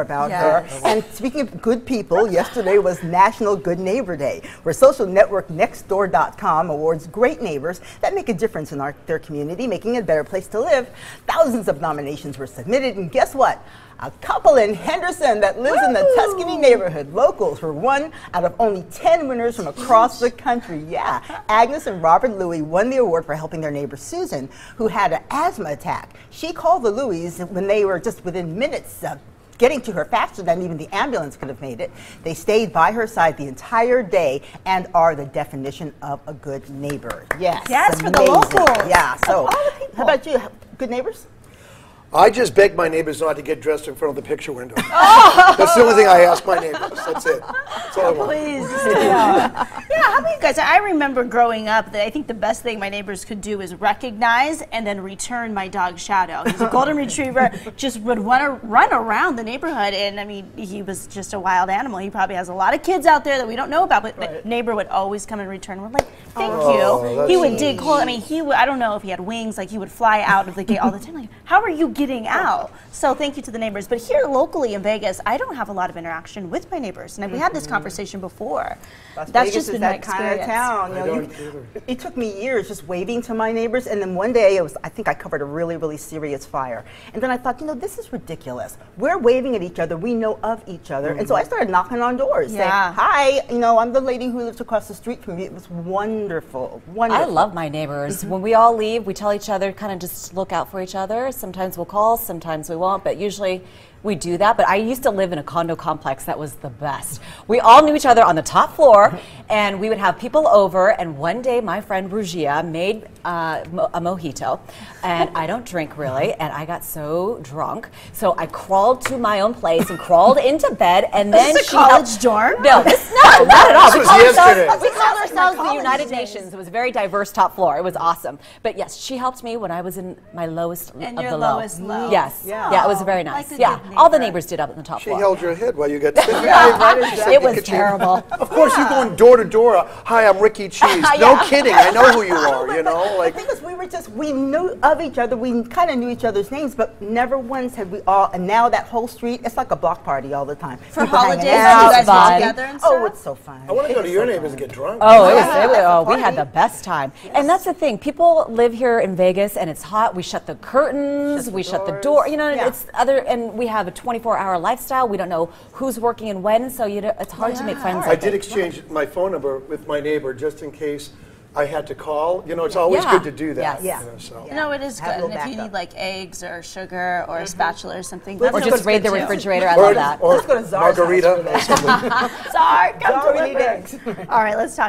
about her. And speaking of good people, yesterday was National Good Neighbor Day, where social network Nextdoor.com awards great neighbors that make a difference in their community, making it a better place to live. Thousands of nominations were submitted, and guess what? A couple in Henderson that lives in the Tuscany neighborhood. Locals were one out of only 10 winners from across the country. Yeah, Agnes and Robert Louis won the award for helping their neighbor Susan, who had an asthma attack. She called the Louis when they were just within minutes of getting to her faster than even the ambulance could have made it. They stayed by her side the entire day and are the definition of a good neighbor. Yes, yes, for the locals. Yeah, so how about you? Good neighbors? I just beg my neighbors not to get dressed in front of the picture window. That's the only thing I ask my neighbors. That's it. That's all I want. Please. Yeah, how about you guys? I remember growing up that I think the best thing my neighbors could do is recognize and then return my dog Shadow. He's a golden retriever, just would run around the neighborhood, and I mean, he was just a wild animal. He probably has a lot of kids out there that we don't know about, but the neighbor would always come and return. We're like, thank you. He would dig holes. I mean, I don't know if he had wings, like he would fly out of the gate all the time. Like, how are you getting out? So thank you to the neighbors. But here locally in Vegas, I don't have a lot of interaction with my neighbors, and we had this conversation before. That's just been my experience. Kind of town. It took me years just waving to my neighbors, and then one day I think I covered a really, really serious fire. And then I thought, this is ridiculous. We're waving at each other. We know of each other. And so I started knocking on doors saying, hi, I'm the lady who lives across the street from you. It was wonderful. Wonderful. I love my neighbors. When we all leave, we tell each other, kind of just look out for each other. Sometimes we'll call, sometimes we won't, but usually we do that. But I used to live in a condo complex that was the best. We all knew each other on the top floor, and we would have people over, and one day my friend Rugia made a mojito, and I don't drink really, and I got so drunk, so I crawled to my own place and crawled into bed, and then she college dorm? No, not at all. This was yesterday. We called ourselves the United Nations. It was a very diverse top floor. It was awesome. But yes, she helped me when I was in my lowest of the low. Lowest low. Yes. Yeah, it was very nice. All the neighbors did up in the top floor. She held your head while you got It was terrible. Of course, you're going door to door. Hi, I'm Rikki Cheese. No kidding. I know who you are, The thing is, we knew of each other. We kind of knew each other's names, but never once had we all, and now that whole street, it's like a block party all the time. For holidays, you guys all together and stuff? Oh, it's so fun. I want to go to your neighbors and get drunk. We had the best time. And that's the thing. People live here in Vegas, and it's hot. We shut the curtains. We shut the door. And we have a 24-hour lifestyle. We don't know who's working and when, so it's hard to make friends. I did exchange my phone number with my neighbor just in case I had to call. It's always good to do that. Yes. No, it is good. And if you need like eggs or sugar or a spatula or something. Or just raid the refrigerator. I love that. Or margarita or something. Czar, come to eggs. All right, let's talk.